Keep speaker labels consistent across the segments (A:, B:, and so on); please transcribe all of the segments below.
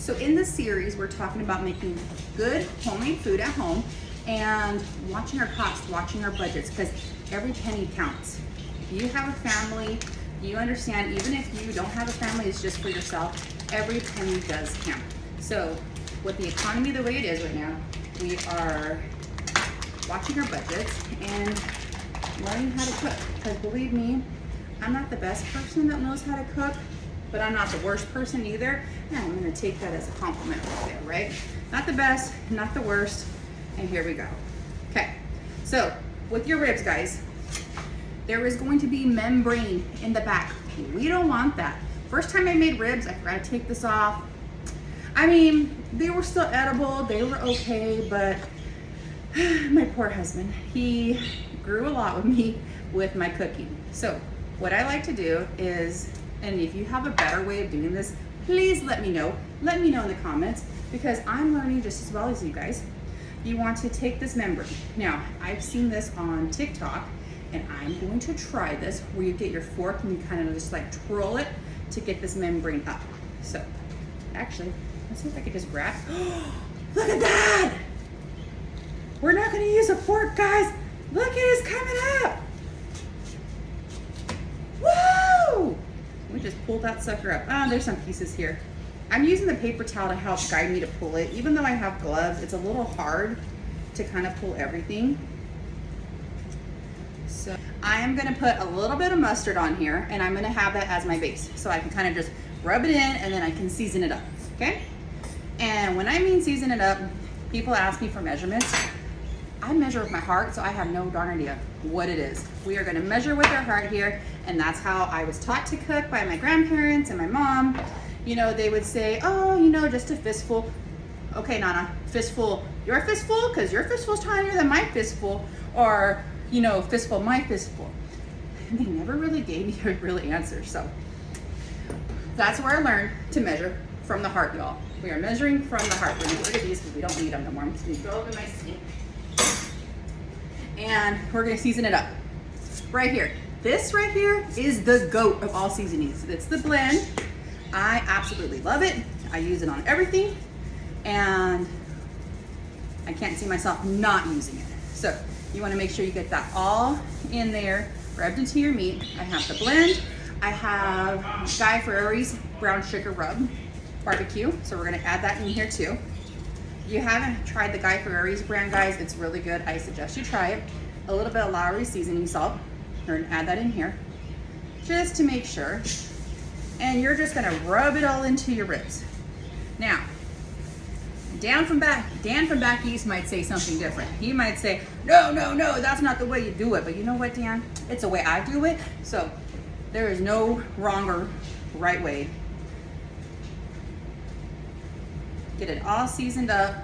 A: So in this series, we're talking about making good homemade food at home and watching our costs, watching our budgets, because every penny counts. If you have a family, you understand, even if you don't have a family, it's just for yourself, every penny does count. So with the economy the way it is right now, we are watching our budgets and learning how to cook. Because believe me, I'm not the best person that knows how to cook, but I'm not the worst person either. And I'm gonna take that as a compliment right there, right? Not the best, not the worst, and here we go. Okay, so with your ribs, guys, there is going to be membrane in the back. We don't want that. First time I made ribs, I forgot to take this off. I mean, they were still edible, they were okay, but my poor husband, he grew a lot with me with my cooking. So what I like to do is, and if you have a better way of doing this, please let me know. Let me know in the comments, because I'm learning just as well as you guys. You want to take this membrane. Now, I've seen this on TikTok, and I'm going to try this where you get your fork and you kind of just like twirl it to get this membrane up. So actually, let's see if I can just grab. Look at that! We're not gonna use a fork, guys. Look, it is coming up. Woo! We just pulled that sucker up. Ah, there's some pieces here. I'm using the paper towel to help guide me to pull it. Even though I have gloves, it's a little hard to kind of pull everything. So I am gonna put a little bit of mustard on here, and I'm gonna have that as my base. So I can kind of just rub it in, and then I can season it up, okay? And when I mean season it up, people ask me for measurements. I measure with my heart, so I have no darn idea what it is. We are gonna measure with our heart here, and that's how I was taught to cook by my grandparents and my mom. You know, they would say, oh, you know, just a fistful. Okay, Nana, fistful, your fistful? Because your fistful's tinier than my fistful. Or, you know, fistful, my fistful. And they never really gave me a real answer. So that's where I learned to measure from the heart, y'all. We are measuring from the heart. We're gonna get rid of these because we don't need them no more. I'm just gonna throw them in my sink. And we're gonna season it up. Right here. This right here is the GOAT of all seasonings. It's the blend. I absolutely love it. I use it on everything, and I can't see myself not using it. So you wanna make sure you get that all in there, rubbed into your meat. I have the blend. I have Guy Fieri's brown sugar rub barbecue, so we're gonna add that in here too. If you haven't tried the Guy Fieri's brand, guys, it's really good. I suggest you try it. A little bit of Lowry seasoning salt. We're gonna add that in here, just to make sure. And you're just gonna rub it all into your ribs. Now, Dan from back east might say something different. He might say, no, that's not the way you do it. But you know what, Dan? It's the way I do it. So there is no wrong or right way. Get it all seasoned up.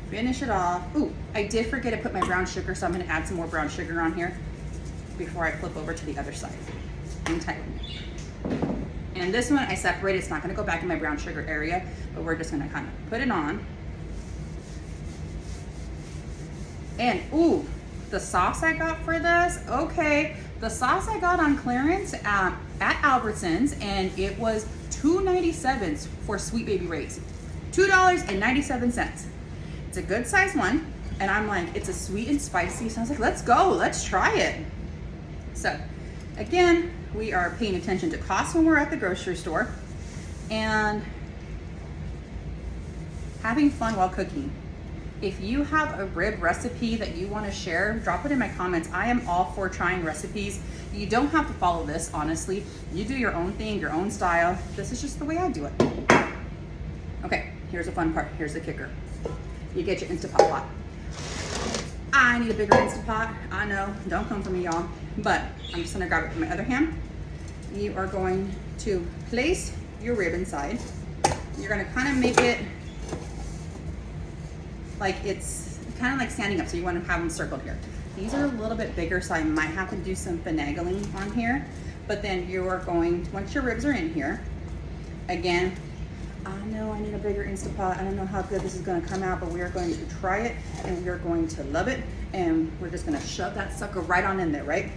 A: Finish it off. Ooh, I did forget to put my brown sugar, so I'm gonna add some more brown sugar on here before I flip over to the other side. Hang tight with me. And this one I separated. It's not gonna go back in my brown sugar area, but we're just gonna kind of put it on. And ooh, the sauce I got for this, okay. The sauce I got on clearance at Albertsons, and it was $2.97 for Sweet Baby Ray's. $2.97. It's a good size one, and I'm like, it's a sweet and spicy, so I was like, let's go, let's try it. So again, we are paying attention to costs when we're at the grocery store and having fun while cooking. If you have a rib recipe that you want to share, drop it in my comments. I am all for trying recipes. You don't have to follow this, honestly. You do your own thing, your own style. This is just the way I do it. Okay, here's the fun part. Here's the kicker. You get your Instapot pot. I need a bigger Instapot. I know, don't come for me, y'all. But I'm just gonna grab it with my other hand. You are going to place your rib inside. You're gonna kind of make it like it's kind of like standing up, so you want to have them circled here. These are a little bit bigger, so I might have to do some finagling on here. But then you are going, once your ribs are in here, again, I know I need a bigger Instapot. I don't know how good this is gonna come out, but we are going to try it, and we are going to love it. And we're just gonna shove that sucker right on in there, right?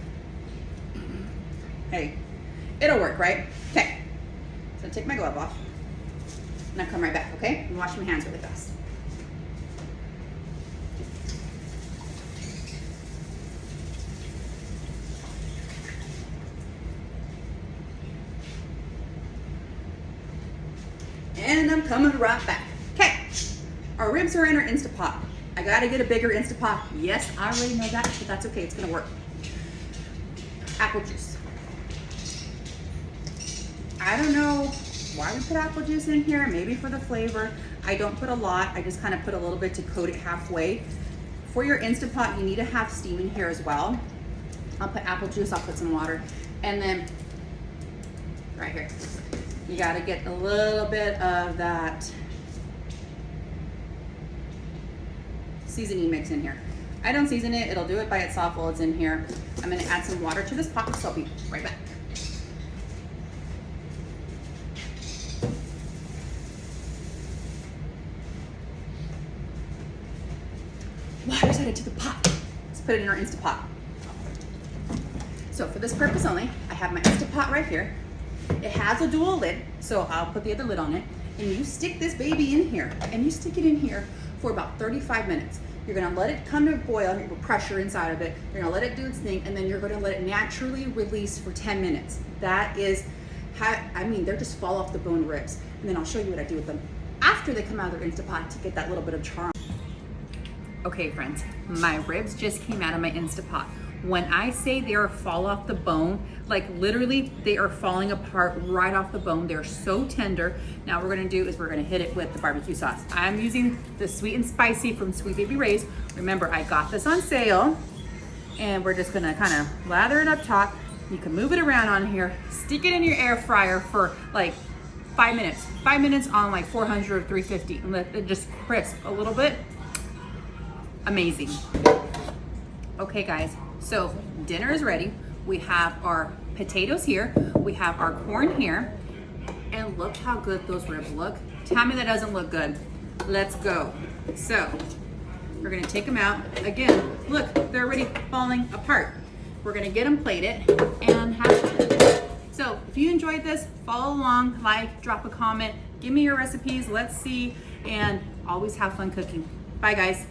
A: Hey, it'll work, right? Okay, so take my glove off. And I'll come right back, okay? I'm washing my hands really fast. And I'm coming right back. Okay, our ribs are in our Instapot. I gotta get a bigger Instapot. Yes, I already know that, but that's okay, it's gonna work. Apple juice. I don't know why we put apple juice in here, maybe for the flavor. I don't put a lot, I just kind of put a little bit to coat it halfway. For your Instapot, you need to have steam in here as well. I'll put apple juice, I'll put some water, and then right here, you gotta get a little bit of that seasoning mix in here. I don't season it, it'll do it by itself while it's in here. I'm gonna add some water to this pot, so I'll be right back. Water's added to the pot. Let's put it in our Instapot. So for this purpose only, I have my Instapot right here. It has a dual lid, so I'll put the other lid on it. And you stick this baby in here, and you stick it in here for about 35 minutes. You're gonna let it come to a boil, with pressure inside of it. You're gonna let it do its thing, and then you're gonna let it naturally release for 10 minutes. That is how, I mean, they're just fall off the bone ribs. And then I'll show you what I do with them after they come out of their Instapot to get that little bit of char. Okay friends, my ribs just came out of my Instapot. When I say they are fall off the bone, like literally they are falling apart right off the bone. They're so tender. Now what we're gonna do is we're gonna hit it with the barbecue sauce. I'm using the sweet and spicy from Sweet Baby Ray's. Remember, I got this on sale, and we're just gonna kind of lather it up top. You can move it around on here, stick it in your air fryer for like 5 minutes. 5 minutes on like 400 or 350, and let it just crisp a little bit. Amazing. Okay guys, so dinner is ready. We have our potatoes here, we have our corn here, and look how good those ribs look. Tell me that doesn't look good. Let's go. So we're gonna take them out. Again, look, they're already falling apart. We're gonna get them plated and have it. So if you enjoyed this, follow along, like, drop a comment, give me your recipes, let's see, and always have fun cooking. Bye guys.